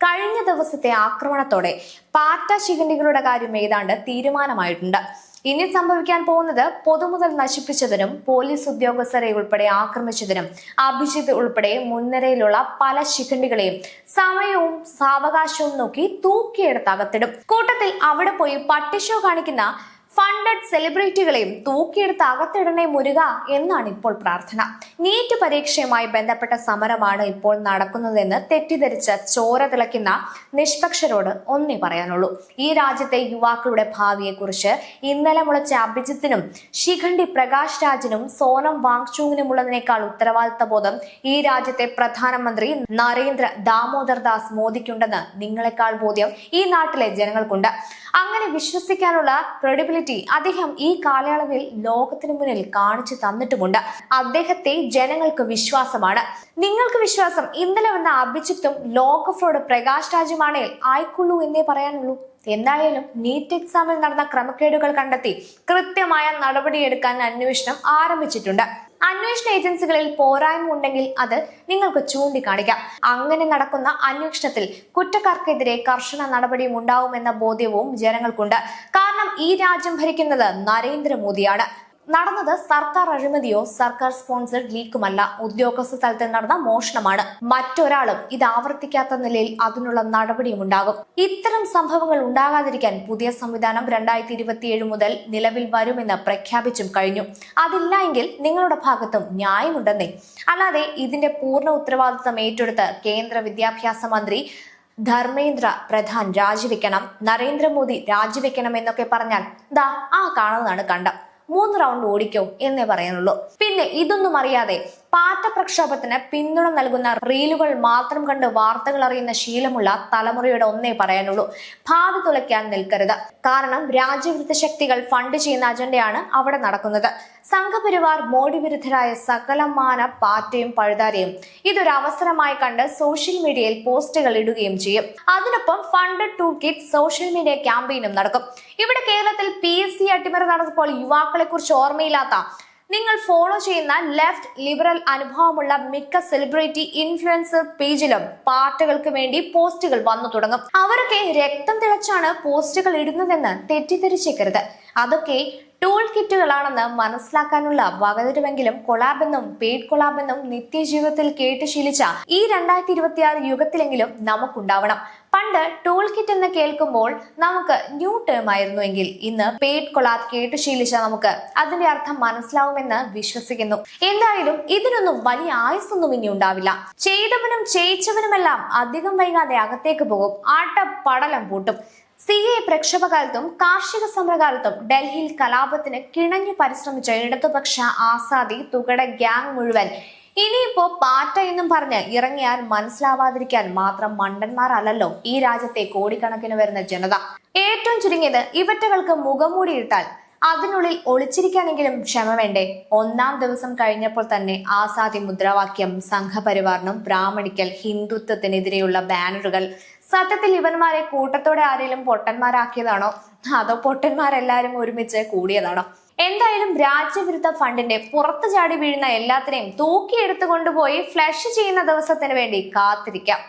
കഴിഞ്ഞ ദിവസത്തെ ആക്രമണത്തോടെ പാറ്റ ശിഖണ്ഡികളുടെ കാര്യം ഏതാണ്ട് തീരുമാനമായിട്ടുണ്ട്. ഇനി സംഭവിക്കാൻ പോകുന്നത് പൊതുമുതൽ നശിപ്പിച്ചതിനും പോലീസ് ഉദ്യോഗസ്ഥരെ ഉൾപ്പെടെ ആക്രമിച്ചതിനും അഭിജിത്ത് ഉൾപ്പെടെ മുൻനിരയിലുള്ള പല ശിഖണ്ഡികളെയും സമയവും സാവകാശവും നോക്കി തൂക്കിയെടുത്ത് അകത്തിടും. കൂട്ടത്തിൽ അവിടെ പോയി പട്ടിഷോ കാണിക്കുന്ന ഫണ്ടഡ് സെലിബ്രിറ്റികളെയും തൂക്കിയെടുത്ത് അകത്തിടണേ മുരുക എന്നാണ് ഇപ്പോൾ പ്രാർത്ഥന. നീറ്റ് പരീക്ഷയുമായി ബന്ധപ്പെട്ട സമരമാണ് ഇപ്പോൾ നടക്കുന്നതെന്ന് തെറ്റിദ്ധരിച്ച ചോര തിളയ്ക്കുന്ന നിഷ്പക്ഷരോട് ഒന്നേ പറയാനുള്ളൂ. ഈ രാജ്യത്തെ യുവാക്കളുടെ ഭാവിയെക്കുറിച്ച് ഇന്നലെ മുളച്ച അഭിജിത്തിനും ശിഖണ്ഡി പ്രകാശ് രാജിനും സോനം വാങ്ചുങ്ങിനുമുള്ളതിനേക്കാൾ ഉത്തരവാദിത്ത ബോധം ഈ രാജ്യത്തെ പ്രധാനമന്ത്രി നരേന്ദ്ര ദാമോദർ ദാസ് മോദിക്കുണ്ടെന്ന് നിങ്ങളെക്കാൾ ബോധ്യം ഈ നാട്ടിലെ ജനങ്ങൾക്കുണ്ട്. അങ്ങനെ വിശ്വസിക്കാനുള്ള ക്രെഡിബിലിറ്റി അദ്ദേഹം ഈ കാലയളവിൽ ലോകത്തിന് മുന്നിൽ കാണിച്ചു തന്നിട്ടുമുണ്ട്. അദ്ദേഹത്തെ ജനങ്ങൾക്ക് വിശ്വാസമാണ്. നിങ്ങൾക്ക് വിശ്വാസം ഇന്നലെ വന്ന അഭിജിത്തും ലോക ഫ്രോഡ് പ്രകാശ് രാജുമാണേൽ ആയിക്കൊള്ളൂ എന്നേ പറയാനുള്ളൂ. എന്തായാലും നീറ്റ് എക്സാമിൽ നടന്ന ക്രമക്കേടുകൾ കണ്ടെത്തി കൃത്യമായ നടപടിയെടുക്കാൻ അന്വേഷണം ആരംഭിച്ചിട്ടുണ്ട്. അന്വേഷണ ഏജൻസികളിൽ പോരായ്മ ഉണ്ടെങ്കിൽ അത് നിങ്ങൾക്ക് ചൂണ്ടിക്കാണിക്കാം. അങ്ങനെ നടക്കുന്ന അന്വേഷണത്തിൽ കുറ്റക്കാർക്കെതിരെ കർശന നടപടിയും ഉണ്ടാവുമെന്ന ബോധ്യവും ജനങ്ങൾക്കുണ്ട്. കാരണം ഈ രാജ്യം ഭരിക്കുന്നത് നരേന്ദ്രമോദിയാണ്. നടന്നത് സർക്കാർ അഴിമതിയോ സർക്കാർ സ്പോൺസർഡ് ലീക്കുമല്ല, ഉദ്യോഗസ്ഥ തലത്തിൽ നടന്ന മോഷണമാണ്. മറ്റൊരാളും ഇത് ആവർത്തിക്കാത്ത നിലയിൽ അതിനുള്ള നടപടിയും ഉണ്ടാകും. ഇത്തരം സംഭവങ്ങൾ ഉണ്ടാകാതിരിക്കാൻ പുതിയ സംവിധാനം 2027 മുതൽ നിലവിൽ വരുമെന്ന് പ്രഖ്യാപിച്ചും കഴിഞ്ഞു. അതില്ല എങ്കിൽ നിങ്ങളുടെ ഭാഗത്തും ന്യായമുണ്ടെന്നേ. അല്ലാതെ ഇതിന്റെ പൂർണ്ണ ഉത്തരവാദിത്തം ഏറ്റെടുത്ത് കേന്ദ്ര വിദ്യാഭ്യാസ മന്ത്രി ധർമ്മേന്ദ്ര പ്രധാൻ രാജിവെക്കണം, നരേന്ദ്രമോദി രാജിവെക്കണം എന്നൊക്കെ പറഞ്ഞാൽ ദാ ആ കാണുന്നതാണ് കണ്ടം. 3 റൗണ്ട് ഓടിക്കോ എന്നേ പറയാനുള്ളൂ. പിന്നെ ഇതൊന്നും അറിയാതെ പാറ്റ പ്രക്ഷോഭത്തിന് പിന്തുണ നൽകുന്ന റീലുകൾ മാത്രം കണ്ട് വാർത്തകൾ അറിയുന്ന ശീലമുള്ള തലമുറയുടെ ഒന്നേ പറയാനുള്ളൂ: ഭാവി തുലയ്ക്കാൻ നിൽക്കരുത്. കാരണം രാജ്യവിരുദ്ധ ശക്തികൾ ഫണ്ട് ചെയ്യുന്ന അജണ്ടയാണ് അവിടെ നടക്കുന്നത്. സംഘപരിവാർ മോഡി വിരുദ്ധരായ സകലമാന പാറ്റയും പഴുതാരയും ഇതൊരു അവസരമായി കണ്ട് സോഷ്യൽ മീഡിയയിൽ പോസ്റ്റുകൾ ഇടുകയും ചെയ്യും. അതിനൊപ്പം funded tool kit social media ക്യാമ്പയിനും നടക്കും. ഇവിടെ കേരളത്തിൽ PSC അട്ടിമറി നടന്നപ്പോൾ യുവാക്കളെ കുറിച്ച് ഓർമ്മയില്ലാത്ത നിങ്ങൾ ഫോളോ ചെയ്യുന്ന ലെഫ്റ്റ് ലിബറൽ അനുഭവമുള്ള മിക്ക സെലിബ്രിറ്റി ഇൻഫ്ലുവൻസർ പേജിലും പാർട്ടികൾക്ക് വേണ്ടി പോസ്റ്റുകൾ വന്നു തുടങ്ങും. അവരൊക്കെ രക്തം തിളച്ചാണ് പോസ്റ്റുകൾ ഇടുന്നതെന്ന് തെറ്റിദ്ധരിച്ചേക്കരുത്. അതൊക്കെ ടൂൾ കിറ്റുകളാണെന്ന് മനസ്സിലാക്കാനുള്ള വകതിരുവെങ്കിലും കൊളാബെന്നും പെയ്ഡ് കൊളാബെന്നും നിത്യജീവിതത്തിൽ കേട്ട് ശീലിച്ച ഈ 2026 യുഗത്തിലെങ്കിലും നമുക്കുണ്ടാവണം. പണ്ട് ടൂൾ കിറ്റ് എന്ന് കേൾക്കുമ്പോൾ നമുക്ക് ന്യൂ ടേം ആയിരുന്നുവെങ്കിൽ ഇന്ന് പെയ്ഡ് കൊളാബ് കേട്ട് ശീലിച്ച നമുക്ക് അതിന്റെ അർത്ഥം മനസ്സിലാവുമെന്ന് വിശ്വസിക്കുന്നു. എന്തായാലും ഇതിനൊന്നും വലിയ ആയുസ്സൊന്നും ഇനി ഉണ്ടാവില്ല. ചെയ്തവനും ചെയ്യിച്ചവനുമെല്ലാം അധികം വൈകാതെ അകത്തേക്ക് പോകും. പടലം പൂട്ടും. CA പ്രക്ഷോഭകാലത്തും കാർഷിക സമരകാലത്തും ഡൽഹിയിൽ കലാപത്തിന് കിണഞ്ഞു പരിശ്രമിച്ച ഇടതുപക്ഷ ആസാദി തുകയുടെ ഗ്യാങ് മുഴുവൻ ഇനിയിപ്പോ പാറ്റ എന്നും പറഞ്ഞ് ഇറങ്ങിയാൽ മനസ്സിലാവാതിരിക്കാൻ മാത്രം മണ്ടന്മാരല്ലോ ഈ രാജ്യത്തെ കോടിക്കണക്കിന് വരുന്ന ജനത. ഏറ്റവും ചുരുങ്ങിയത് ഇവറ്റകൾക്ക് മുഖംമൂടിയിട്ടാൽ അതിനുള്ളിൽ ഒളിച്ചിരിക്കാനെങ്കിലും ക്ഷമ വേണ്ടേ? 1-ാം ദിവസം കഴിഞ്ഞപ്പോൾ തന്നെ ആസാദി മുദ്രാവാക്യം, സംഘപരിവാറിനും ബ്രാഹ്മണിക്കൽ ഹിന്ദുത്വത്തിനെതിരെയുള്ള ബാനറുകൾ. സത്യത്തിൽ ഇവന്മാരെ കൂട്ടത്തോടെ ആരെങ്കിലും പൊട്ടന്മാരാക്കിയതാണോ അതോ പൊട്ടന്മാരെല്ലാരും ഒരുമിച്ച് കൂടിയതാണോ? എന്തായാലും രാജ്യവിരുദ്ധ ഫണ്ടിന്റെ പുറത്തു ചാടി വീഴുന്ന എല്ലാത്തിനെയും തൂക്കിയെടുത്തു കൊണ്ടുപോയി ഫ്ലഷ് ചെയ്യുന്ന ദിവസത്തിന് വേണ്ടി കാത്തിരിക്കാം.